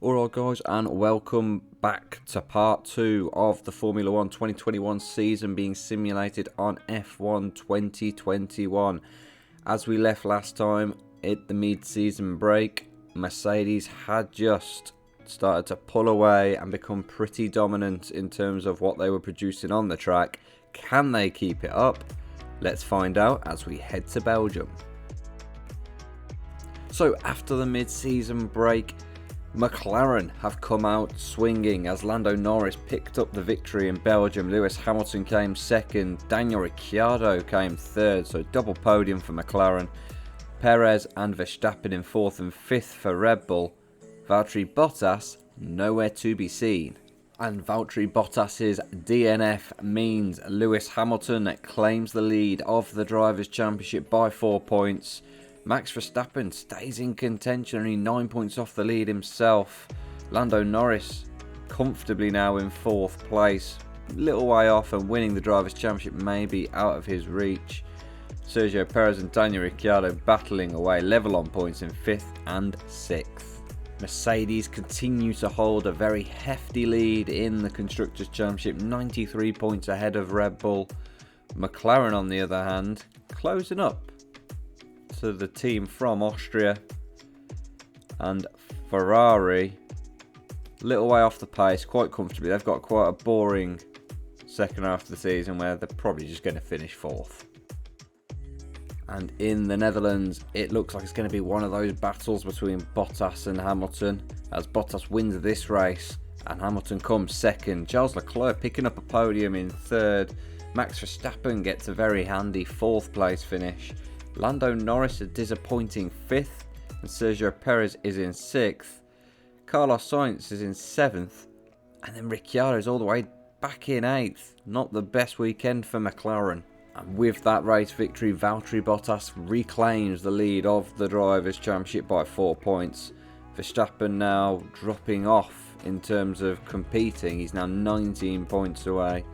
Alright guys, and welcome back to part 2 of the Formula 1 2021 season being simulated on F1 2021. As we left last time at the mid-season break, Mercedes had just started to pull away and become pretty dominant in terms of what they were producing on the track. Can they keep it up? Let's find out as we head to Belgium. So after the mid-season break, McLaren have come out swinging as Lando Norris picked up the victory in Belgium. Lewis Hamilton came second, Daniel Ricciardo came third, so double podium for McLaren. Perez and Verstappen in fourth and fifth for Red Bull. Valtteri Bottas nowhere to be seen. And Valtteri Bottas's DNF means Lewis Hamilton claims the lead of the Drivers' Championship by 4 points. Max Verstappen stays in contention, only 9 points off the lead himself. Lando Norris comfortably now in fourth place, little way off, and winning the Drivers' Championship may be out of his reach. Sergio Perez and Daniel Ricciardo battling away, level on points in fifth and sixth. Mercedes continue to hold a very hefty lead in the Constructors' Championship, 93 points ahead of Red Bull. McLaren, on the other hand, closing up to the team from Austria, and Ferrari little way off the pace quite comfortably. They've got quite a boring second half of the season where they're probably just going to finish fourth. And in the Netherlands, it looks like it's going to be one of those battles between Bottas and Hamilton, as Bottas wins this race and Hamilton comes second. Charles Leclerc picking up a podium in third. Max Verstappen gets a very handy fourth place finish. Lando Norris a disappointing fifth, and Sergio Perez is in sixth. Carlos Sainz is in seventh, and then Ricciardo is all the way back in eighth. Not the best weekend for McLaren. And with that race victory, Valtteri Bottas reclaims the lead of the Drivers' Championship by 4 points. Verstappen now dropping off in terms of competing. He's now 19 points away.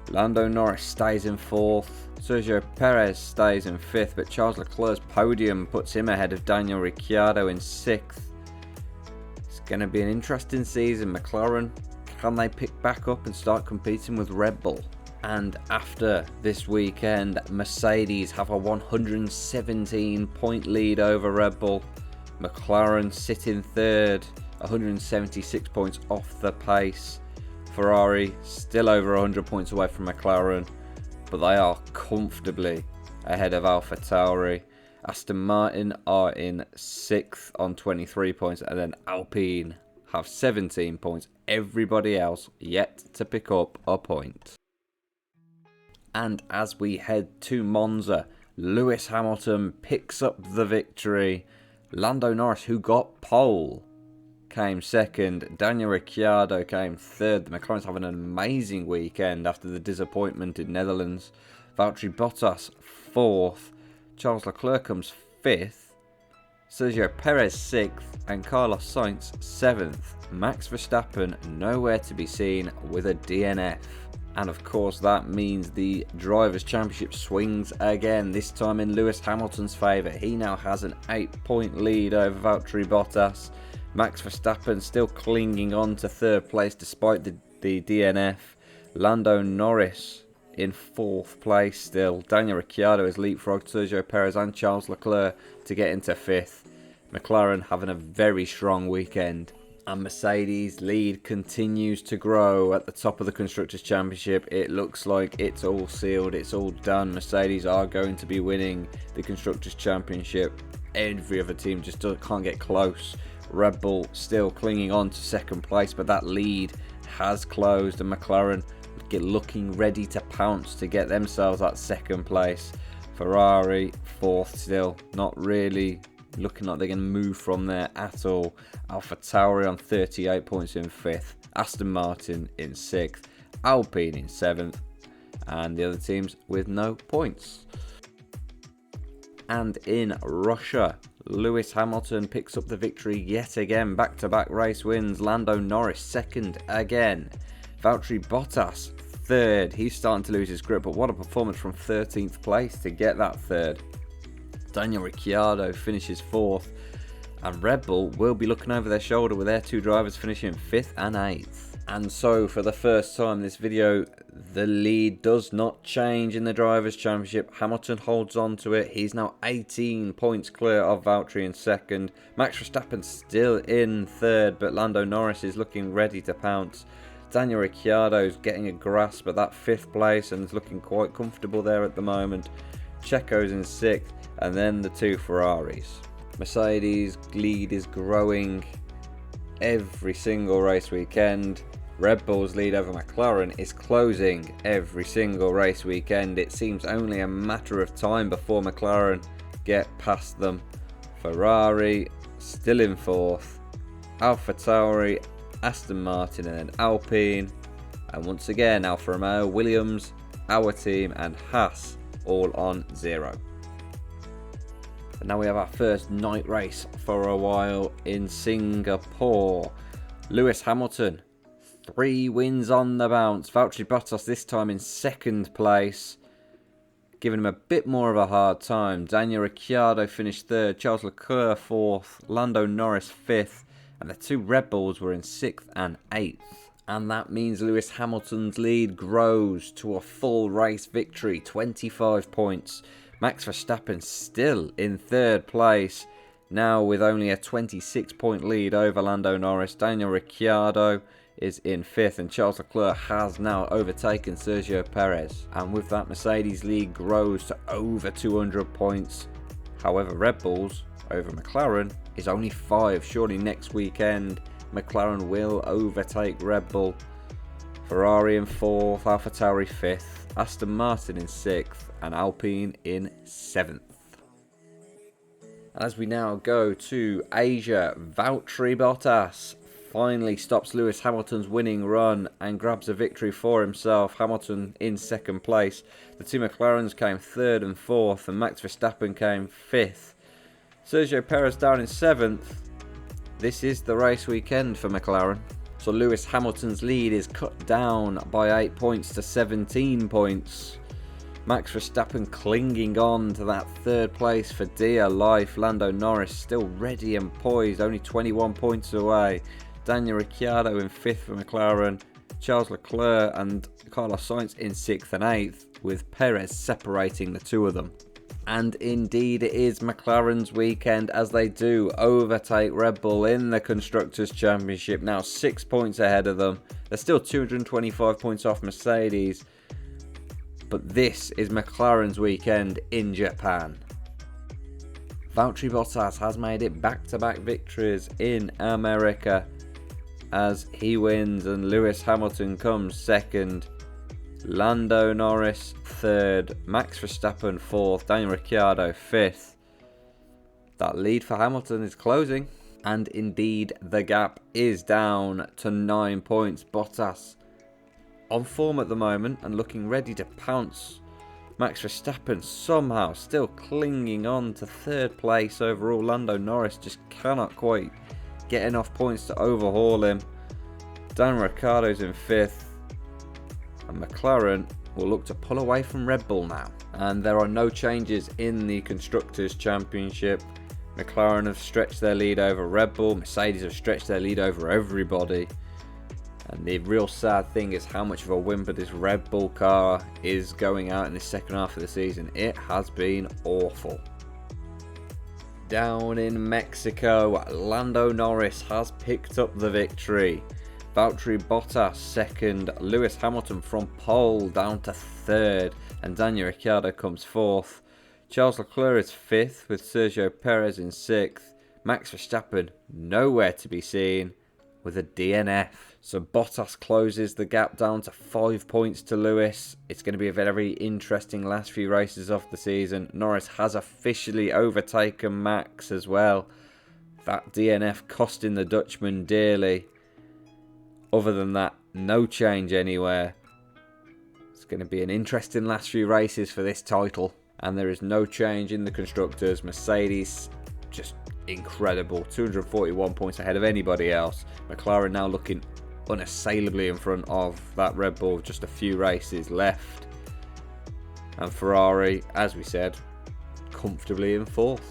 Lando Norris stays in fourth. Sergio Perez stays in fifth, but Charles Leclerc's podium puts him ahead of Daniel Ricciardo in sixth. It's going to be an interesting season. McLaren, can they pick back up and start competing with Red Bull? And after this weekend, Mercedes have a 117 point lead over Red Bull. McLaren sit in third, 176 points off the pace. Ferrari still over 100 points away from McLaren, but they are comfortably ahead of AlphaTauri. Aston Martin are in 6th on 23 points, and then Alpine have 17 points. Everybody else yet to pick up a point. And as we head to Monza, Lewis Hamilton picks up the victory. Lando Norris, who got pole, came second. Daniel Ricciardo came third. The McLaren's having an amazing weekend after the disappointment in Netherlands. Valtteri Bottas fourth. Charles Leclerc comes fifth. Sergio Perez sixth, and Carlos Sainz seventh. Max Verstappen nowhere to be seen with a DNF. And of course that means the Drivers' Championship swings again, this time in Lewis Hamilton's favour. He now has an 8-point lead over Valtteri Bottas. Max Verstappen still clinging on to third place despite the DNF. Lando Norris in fourth place still. Daniel Ricciardo has leapfrogged Sergio Perez and Charles Leclerc to get into fifth. McLaren having a very strong weekend. And Mercedes' lead continues to grow at the top of the Constructors' Championship. It looks like it's all sealed, it's all done. Mercedes are going to be winning the Constructors' Championship. Every other team just can't get close. Red Bull still clinging on to second place, but that lead has closed, and McLaren looking ready to pounce to get themselves that second place. Ferrari fourth still, not really looking like they're going to move from there at all. AlphaTauri on 38 points in fifth. Aston Martin in sixth. Alpine in seventh. And the other teams with no points. And in Russia, Lewis Hamilton picks up the victory yet again. Back-to-back race wins. Lando Norris second again. Valtteri Bottas third. He's starting to lose his grip, but what a performance from 13th place to get that third. Daniel Ricciardo finishes fourth, And Red Bull will be looking over their shoulder with their two drivers finishing 5th and 8th. And so for the first time in this video, the lead does not change in the Drivers' Championship. Hamilton holds on to it. He's now 18 points clear of Valtteri in second. Max Verstappen still in third, but Lando Norris is looking ready to pounce. Daniel Ricciardo's getting a grasp at that 5th place and is looking quite comfortable there at the moment. Checo's in 6th, and then the two Ferraris. Mercedes' lead is growing every single race weekend. Red Bull's lead over McLaren is closing every single race weekend. It seems only a matter of time before McLaren get past them. Ferrari still in 4th. AlphaTauri, Aston Martin, and then Alpine. And once again, Alfa Romeo, Williams, our team, and Haas all on 0. And now we have our first night race for a while in Singapore. Lewis Hamilton, 3 wins on the bounce. Valtteri Bottas this time in 2nd place, giving him a bit more of a hard time. Daniel Ricciardo finished 3rd, Charles Leclerc 4th, Lando Norris 5th, and the two Red Bulls were in 6th and 8th. And that means Lewis Hamilton's lead grows to a full race victory, 25 points. Max Verstappen still in 3rd place, now with only a 26-point lead over Lando Norris. Daniel Ricciardo is in 5th, and Charles Leclerc has now overtaken Sergio Perez. And with that, Mercedes' lead grows to over 200 points. However, Red Bull's over McLaren is only 5. Surely next weekend McLaren will overtake Red Bull. Ferrari in 4th, AlphaTauri 5th, Aston Martin in 6th, and Alpine in 7th. As we now go to Asia, Valtteri Bottas finally stops Lewis Hamilton's winning run and grabs a victory for himself. Hamilton in 2nd place. The two McLarens came 3rd and 4th, and Max Verstappen came 5th. Sergio Perez down in 7th. This is the race weekend for McLaren. So Lewis Hamilton's lead is cut down by 8 points to 17 points. Max Verstappen clinging on to that 3rd place for dear life. Lando Norris still ready and poised, only 21 points away. Daniel Ricciardo in 5th for McLaren. Charles Leclerc and Carlos Sainz in 6th and 8th, with Perez separating the two of them. And indeed it is McLaren's weekend, as they do overtake Red Bull in the Constructors' Championship, now 6 points ahead of them. They're still 225 points off Mercedes, but this is McLaren's weekend in Japan. Valtteri Bottas has made it back-to-back victories in America as he wins, and Lewis Hamilton comes 2nd. Lando Norris 3rd, Max Verstappen 4th, Daniel Ricciardo 5th. That lead for Hamilton is closing, and indeed the gap is down to 9 points. Bottas on form at the moment and looking ready to pounce. Max Verstappen somehow still clinging on to 3rd place overall. Lando Norris just cannot quite get enough points to overhaul him. Daniel Ricciardo's in 5th. And McLaren will look to pull away from Red Bull now. And there are no changes in the Constructors' Championship. McLaren have stretched their lead over Red Bull. Mercedes have stretched their lead over everybody. And the real sad thing is how much of a whimper this Red Bull car is going out in the second half of the season. It has been awful. Down in Mexico, Lando Norris has picked up the victory. Valtteri Bottas 2nd, Lewis Hamilton from pole down to 3rd, and Daniel Ricciardo comes 4th. Charles Leclerc is 5th, with Sergio Perez in 6th. Max Verstappen nowhere to be seen with a DNF. So Bottas closes the gap down to 5 points to Lewis. It's going to be a very interesting last few races of the season. Norris has officially overtaken Max as well. That DNF costing the Dutchman dearly. Other than that, no change anywhere. It's going to be an interesting last few races for this title. And there is no change in the Constructors. Mercedes, just incredible. 241 points ahead of anybody else. McLaren now looking unassailably in front of that Red Bull. Just a few races left. And Ferrari, as we said, comfortably in 4th.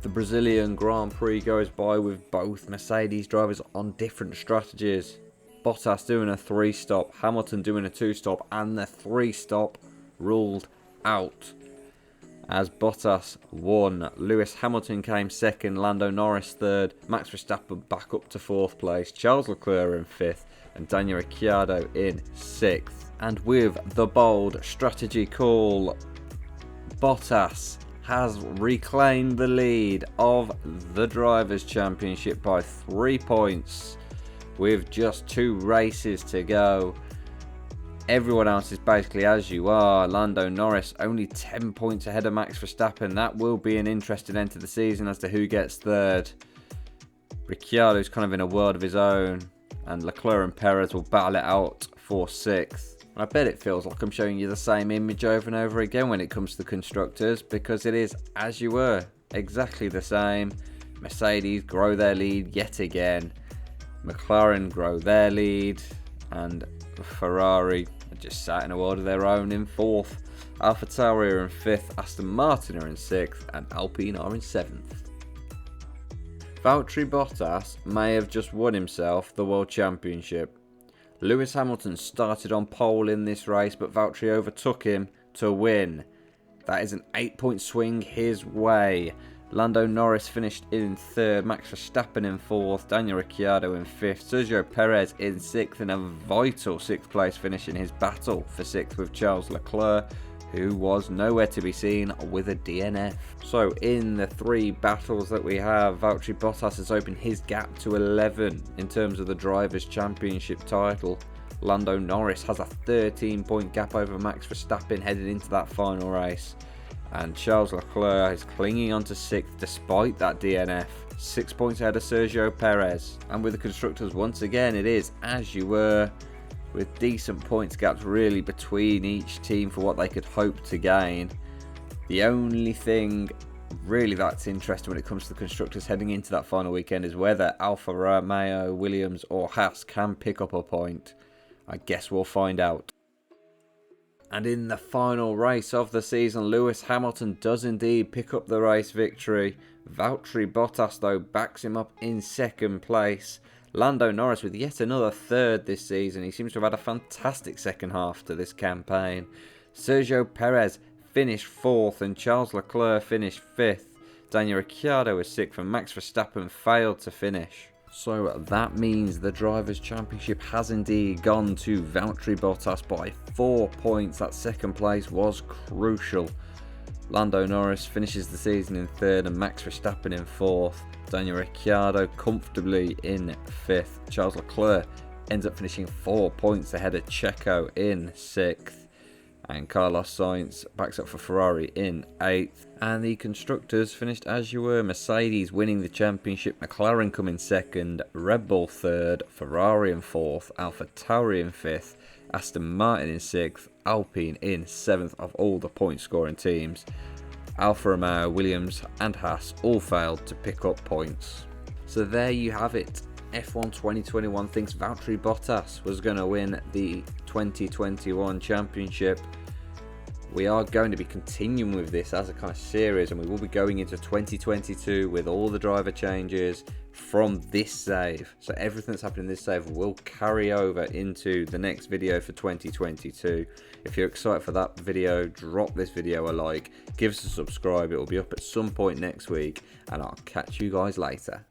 The Brazilian Grand Prix goes by with both Mercedes drivers on different strategies. Bottas doing a 3-stop, Hamilton doing a 2-stop, and the 3-stop ruled out as Bottas won. Lewis Hamilton came second, Lando Norris third, Max Verstappen back up to 4th place, Charles Leclerc in 5th, and Daniel Ricciardo in 6th. And with the bold strategy call, Bottas has reclaimed the lead of the Drivers' Championship by 3 points with just 2 races to go. Everyone else is basically as you are. Lando Norris only 10 points ahead of Max Verstappen. That will be an interesting end to the season as to who gets 3rd. Ricciardo's kind of in a world of his own, and Leclerc and Perez will battle it out for 6th. I bet it feels like I'm showing you the same image over and over again when it comes to the constructors, because it is as you were, exactly the same. Mercedes grow their lead yet again, McLaren grow their lead, and Ferrari are just sat in a world of their own in 4th. AlphaTauri are in 5th, Aston Martin are in 6th, and Alpine are in 7th. Valtteri Bottas may have just won himself the World Championship. Lewis Hamilton started on pole in this race, but Valtteri overtook him to win. That is an 8-point swing his way. Lando Norris finished in 3rd, Max Verstappen in 4th, Daniel Ricciardo in 5th, Sergio Perez in 6th, and a vital 6th place finish in his battle for 6th with Charles Leclerc, who was nowhere to be seen with a DNF. So in the 3 battles that we have, Valtteri Bottas has opened his gap to 11 in terms of the Drivers' Championship title. Lando Norris has a 13-point gap over Max Verstappen headed into that final race. And Charles Leclerc is clinging on to 6th despite that DNF. 6 points ahead of Sergio Perez. And with the constructors, once again, it is as you were, with decent points gaps really between each team for what they could hope to gain. The only thing really that's interesting when it comes to the constructors heading into that final weekend is whether Alfa Romeo, Williams or Haas can pick up a point. I guess we'll find out. And in the final race of the season, Lewis Hamilton does indeed pick up the race victory. Valtteri Bottas though backs him up in 2nd place. Lando Norris with yet another 3rd this season. He seems to have had a fantastic second half to this campaign. Sergio Perez finished 4th and Charles Leclerc finished 5th. Daniel Ricciardo was 6th and Max Verstappen failed to finish. So that means the Drivers' Championship has indeed gone to Valtteri Bottas by 4 points. That 2nd place was crucial. Lando Norris finishes the season in 3rd and Max Verstappen in 4th. Daniel Ricciardo comfortably in 5th. Charles Leclerc ends up finishing 4 points ahead of Checo in 6th. And Carlos Sainz backs up for Ferrari in 8th. And the constructors finished as you were. Mercedes winning the championship, McLaren coming 2nd, Red Bull 3rd, Ferrari in 4th, AlphaTauri in 5th, Aston Martin in 6th, Alpine in 7th of all the point scoring teams. Alfa Romeo, Williams and Haas all failed to pick up points. So there you have it. F1 2021 thinks Valtteri Bottas was going to win the 2021 championship. We are going to be continuing with this as a kind of series, and we will be going into 2022 with all the driver changes from this save. So everything that's happened in this save will carry over into the next video for 2022. If you're excited for that video, drop this video a like, give us a subscribe. It will be up at some point next week, and I'll catch you guys later.